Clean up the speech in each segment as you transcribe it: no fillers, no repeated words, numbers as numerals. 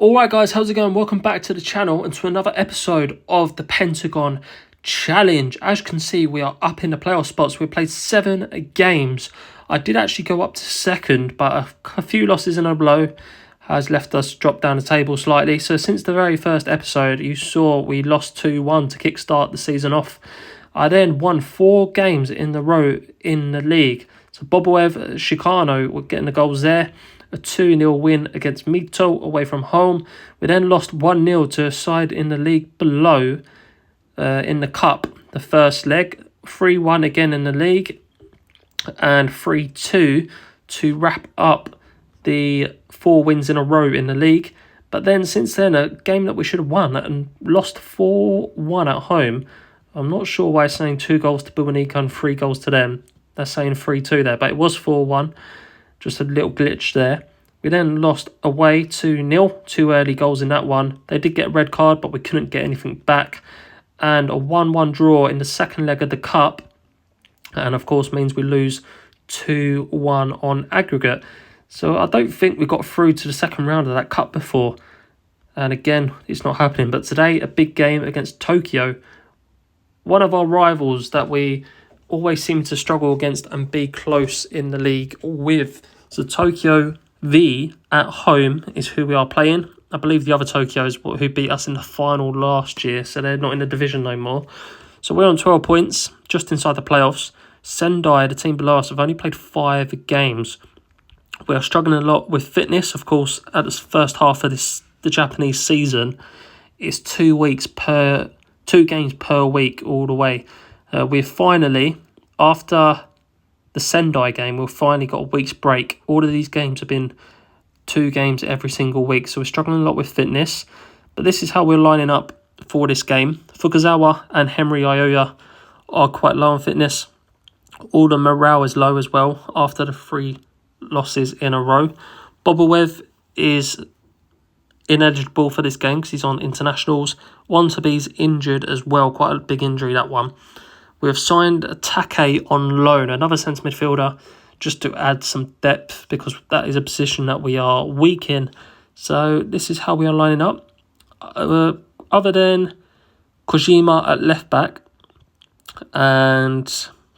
Alright guys, how's it going? Welcome back to the channel and to another episode of the Pentagon Challenge. As you can see, we are up in the playoff spots. We played 7 games. I did actually go up to second, but a few losses in a row has left us drop down the table slightly. So since the very first episode, you saw we lost 2-1 to kickstart the season off. I then won 4 games in a row in the league. So Boboev, Chicano were getting the goals there. A 2-0 win against Mito away from home. We then lost 1-0 to a side in the league below in the cup, the first leg. 3-1 again in the league. And 3-2 to wrap up the 4 wins in a row in the league. But then since then, a game that we should have won and lost 4-1 at home. I'm not sure why it's saying 2 goals to Bumanika and 3 goals to them. They're saying 3-2 there, but it was 4-1. Just a little glitch there. We then lost away 2-0. 2 early goals in that one. They did get a red card, but we couldn't get anything back. And a 1-1 draw in the second leg of the cup. And of course means we lose 2-1 on aggregate. So I don't think we got through to the second round of that cup before. And again, it's not happening. But today, a big game against Tokyo. One of our rivals that we always seem to struggle against and be close in the league with. So Tokyo V at home is who we are playing. I believe the other Tokyo is who beat us in the final last year, so they're not in the division no more. So we're on 12 points, just inside the playoffs. Sendai, the team below us, have only played 5 games. We are struggling a lot with fitness, of course, at the first half of the Japanese season. It's 2 games per week all the way. We've finally, after the Sendai game, we've finally got a week's break. All of these games have been 2 games every single week, so we're struggling a lot with fitness. But this is how we're lining up for this game. Fukuzawa and Henry Ioya are quite low on fitness. All the morale is low as well after the 3 losses in a row. Boboev is ineligible for this game because he's on internationals. Wantabe's injured as well, quite a big injury that one. We have signed Take on loan, another centre midfielder, just to add some depth because that is a position that we are weak in. So this is how we are lining up. Other than Kojima at left back and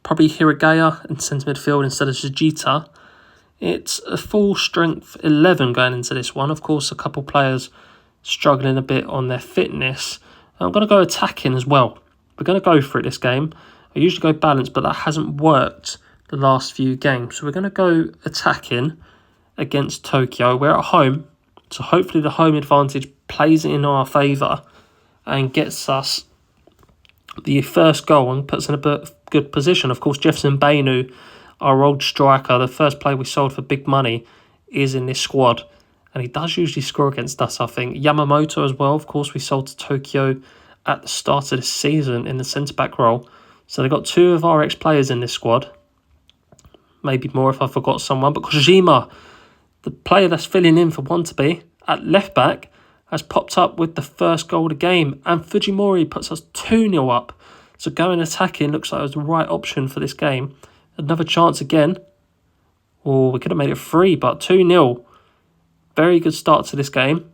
probably Hiragaya in centre midfield instead of Sujita, it's a full strength 11 going into this one. Of course, a couple players struggling a bit on their fitness. I'm going to go attacking as well. We're going to go for it this game. I usually go balanced, but that hasn't worked the last few games. So we're going to go attacking against Tokyo. We're at home, so hopefully the home advantage plays in our favour and gets us the first goal and puts us in a good position. Of course, Jefferson Bainu, our old striker, the first player we sold for big money, is in this squad. And he does usually score against us, I think. Yamamoto as well, of course, we sold to Tokyo at the start of the season in the centre-back role. So they've got 2 of our ex-players in this squad. Maybe more if I forgot someone. But Kojima, the player that's filling in for Wantabe at left-back, has popped up with the first goal of the game. And Fujimori puts us 2-0 up. So going attacking looks like it was the right option for this game. Another chance again. Oh, we could have made it 3, but 2-0. Very good start to this game.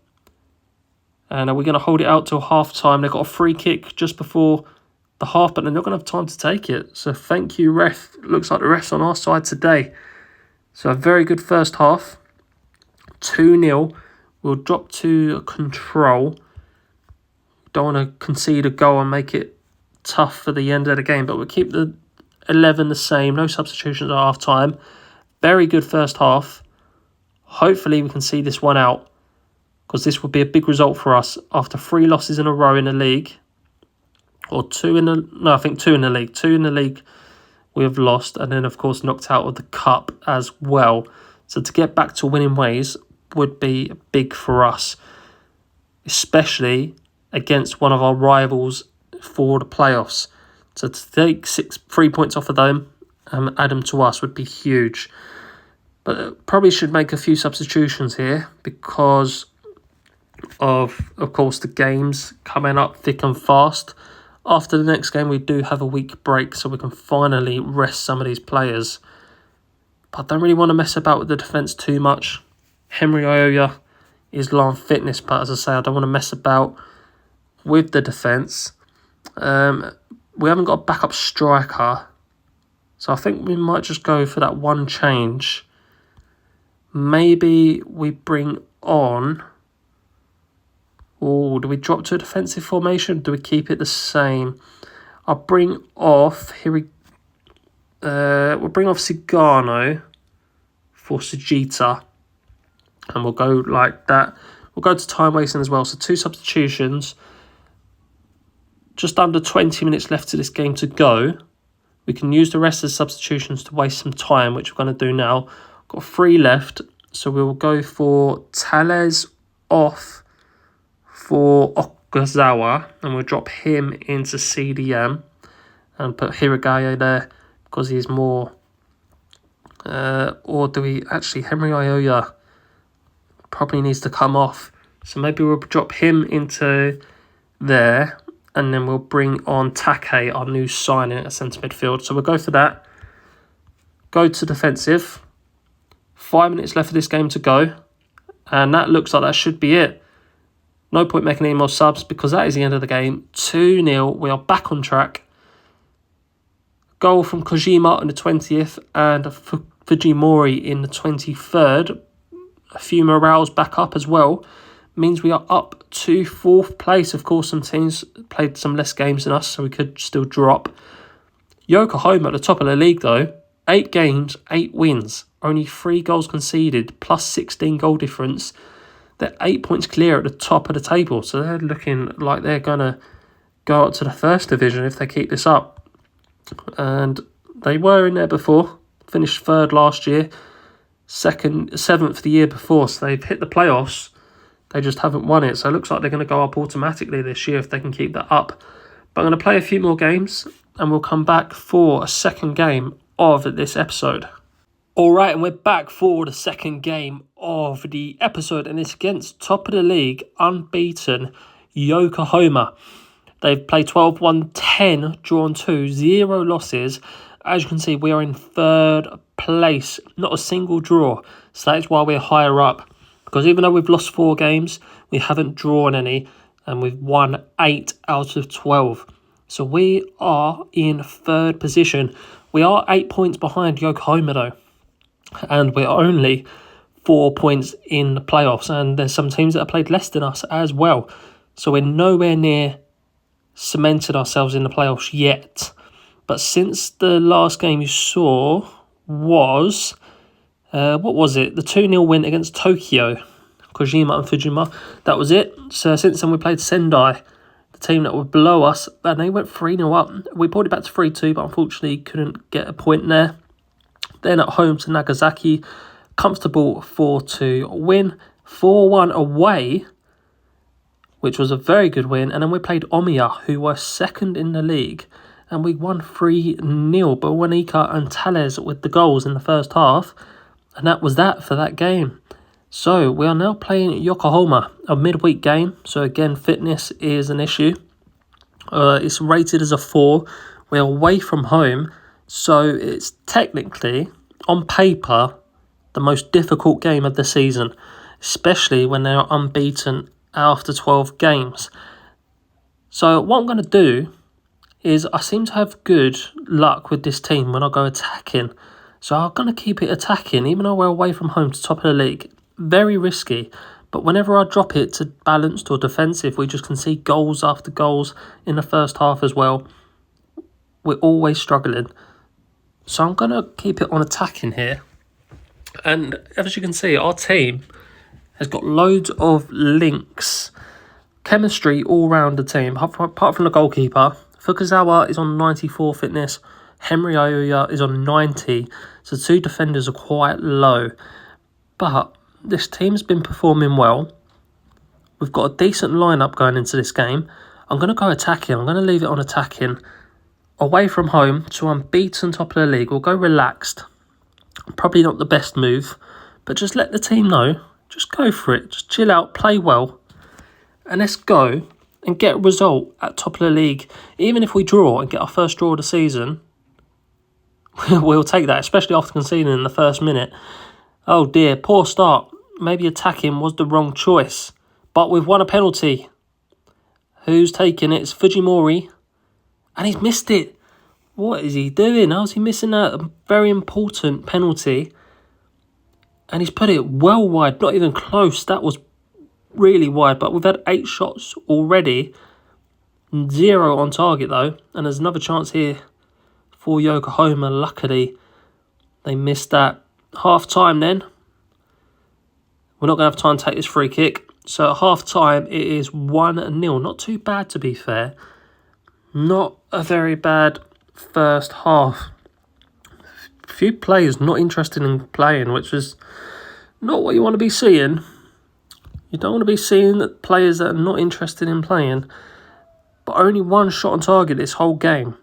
And we're going to hold it out till half-time. They've got a free kick just before the half, but they're not going to have time to take it. So thank you, ref. Looks like the ref's on our side today. So a very good first half. 2-0. We'll drop to control. Don't want to concede a goal and make it tough for the end of the game, but we'll keep the 11 the same. No substitutions at half-time. Very good first half. Hopefully we can see this one out, because this would be a big result for us after 3 losses in a row in the league. Or 2 in the... No, I think 2 in the league. 2 in the league we have lost. And then, of course, knocked out of the cup as well. So to get back to winning ways would be big for us. Especially against one of our rivals for the playoffs. So to take 3 points off of them and add them to us would be huge. But probably should make a few substitutions here because of course, the games coming up thick and fast. After the next game, we do have a week break, so we can finally rest some of these players. But I don't really want to mess about with the defence too much. Henry Ioya is low on fitness. But as I say, I don't want to mess about with the defence. We haven't got a backup striker. So I think we might just go for that one change. Maybe we bring on... Oh, do we drop to a defensive formation? Do we keep it the same? I'll bring off... we'll bring off Sigano for Sajita. And we'll go like that. We'll go to time wasting as well. So 2 substitutions. Just under 20 minutes left to this game to go. We can use the rest of the substitutions to waste some time, which we're going to do now. Got 3 left. So we will go for Tales off for Okazawa. And we'll drop him into CDM. And put Hiragaya there because he's more... or do we... Actually, Henry Ioya probably needs to come off. So maybe we'll drop him into there. And then we'll bring on Take, our new signing at centre midfield. So we'll go for that. Go to defensive. 5 minutes left of this game to go. And that looks like that should be it. No point making any more subs because that is the end of the game. 2-0. We are back on track. Goal from Kojima in the 20th and Fujimori in the 23rd. A few morales back up as well. Means we are up to 4th place. Of course, some teams played some less games than us, so we could still drop. Yokohama at the top of the league, though. 8 games, 8 wins. Only 3 goals conceded, plus 16 goal difference. They're 8 points clear at the top of the table, so they're looking like they're going to go up to the 1st division if they keep this up. And they were in there before. Finished 3rd last year. 7th the year before, so they've hit the playoffs. They just haven't won it. So it looks like they're going to go up automatically this year if they can keep that up. But I'm going to play a few more games and we'll come back for a second game of this episode. All right, and we're back for the second game of the episode. And it's against top of the league, unbeaten Yokohama. They've played 12, won 10, drawn 2, 0 losses. As you can see, we are in 3rd place. Not a single draw. So that is why we're higher up. Because even though we've lost 4 games, we haven't drawn any. And we've won 8 out of 12. So we are in 3rd position. We are 8 points behind Yokohama though. And we're only 4 points in the playoffs. And there's some teams that have played less than us as well. So we're nowhere near cemented ourselves in the playoffs yet. But since the last game you saw was... what was it? The 2-0 win against Tokyo. Kojima and Fujima. That was it. So since then we played Sendai, the team that would below us, and they went 3-0 up. We pulled it back to 3-2, but unfortunately couldn't get a point there. Then at home to Nagasaki, comfortable 4-2 win. 4-1 away, which was a very good win. And then we played Omiya, who were 2nd in the league, and we won 3-0. But Wanika and Tales with the goals in the first half. And that was that for that game. So we are now playing Yokohama, a midweek game. So again, fitness is an issue. It's rated as a 4. We're away from home. So it's technically, on paper, the most difficult game of the season. Especially when they are unbeaten after 12 games. So what I'm going to do is I seem to have good luck with this team when I go attacking. So I'm going to keep it attacking, even though we're away from home to top of the league. Very risky. But whenever I drop it to balanced or defensive, we just concede goals after goals in the first half as well. We're always struggling. So I'm going to keep it on attacking here. And as you can see, our team has got loads of links. Chemistry all round the team, apart from the goalkeeper. Fukuzawa is on 94 fitness. Henry Ioya is on 90, so 2 defenders are quite low. But this team's been performing well. We've got a decent lineup going into this game. I'm going to go attacking. I'm going to leave it on attacking. Away from home to unbeaten top of the league. We'll go relaxed. Probably not the best move, but just let the team know. Just go for it. Just chill out, play well. And let's go and get a result at top of the league. Even if we draw and get our first draw of the season... we'll take that, especially after conceding in the first minute. Oh dear, poor start. maybe attacking was the wrong choice. But we've won a penalty. Who's taking it? It's Fujimori. And he's missed it. What is he doing? How's he missing a very important penalty? And he's put it well wide, not even close. That was really wide. But we've had 8 shots already. 0 on target though. And there's another chance here for Yokohama. Luckily, they missed that. Half time then. We're not going to have time to take this free kick. So at half time, it is 1-0. Not too bad, to be fair. Not a very bad first half. A few players not interested in playing, which is not what you want to be seeing. You don't want to be seeing that players that are not interested in playing. But only 1 shot on target this whole game.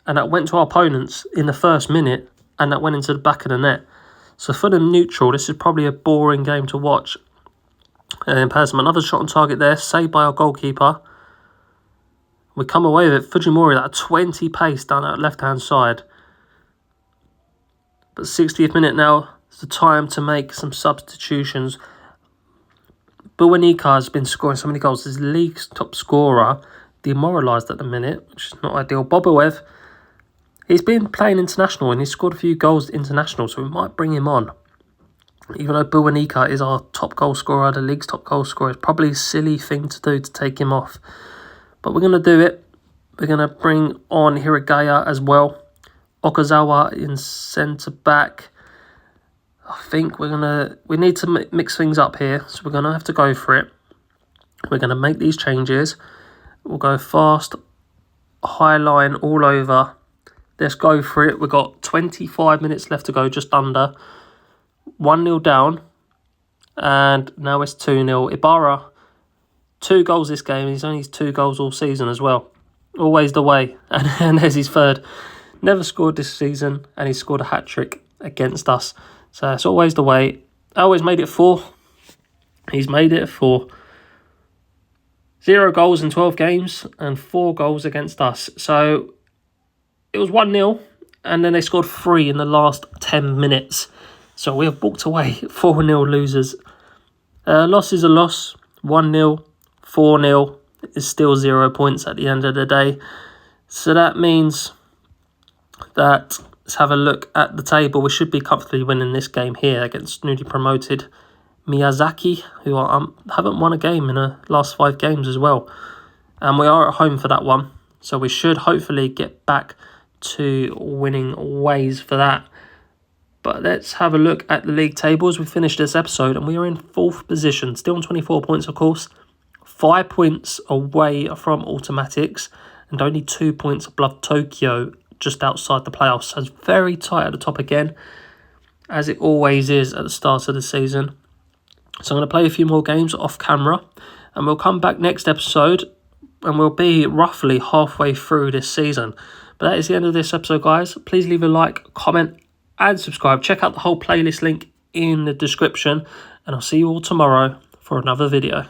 And that went to our opponents in the first minute. And that went into the back of the net. So for them neutral, this is probably a boring game to watch. And Pasma, another shot on target there, saved by our goalkeeper. We come away with it. Fujimori, that 20 pace down that left-hand side. But 60th minute now, it's the time to make some substitutions. Buwanika has been scoring so many goals. He's the league's top scorer, demoralised at the minute, which is not ideal. Boboev, he's been playing international and he's scored a few goals international, so we might bring him on. Even though Buwanika is our top goal scorer, the league's top goal scorer, it's probably a silly thing to do to take him off. But we're going to do it. We're going to bring on Hiragaya as well. Okazawa in centre-back. I think we need to mix things up here, so we're going to have to go for it. We're going to make these changes. We'll go fast, high line all over. Let's go for it. We've got 25 minutes left to go, just under. 1-0 down, and now it's 2-0. Ibarra, 2 goals this game. He's only 2 goals all season as well. Always the way. And there's his third. Never scored this season, and he scored a hat-trick against us. So it's always the way. I always made it 4. He's made it 4. 0 goals in 12 games, and 4 goals against us. So it was 1-0, and then they scored 3 in the last 10 minutes. So we have walked away 4-0 losers. Loss is a loss. 1-0, 4-0 is still 0 points at the end of the day. So that means that, let's have a look at the table. We should be comfortably winning this game here against newly promoted Miyazaki, who haven't won a game in the last 5 games as well. And we are at home for that one. So we should hopefully get back to winning ways for that. But let's have a look at the league tables. We finished this episode and we are in 4th position. Still on 24 points, of course. 5 points away from automatics. And only 2 points above Tokyo, just outside the playoffs. So it's very tight at the top again, as it always is at the start of the season. So I'm going to play a few more games off camera. And we'll come back next episode. And we'll be roughly halfway through this season. But that is the end of this episode, guys. Please leave a like, comment, and subscribe. Check out the whole playlist link in the description. And I'll see you all tomorrow for another video.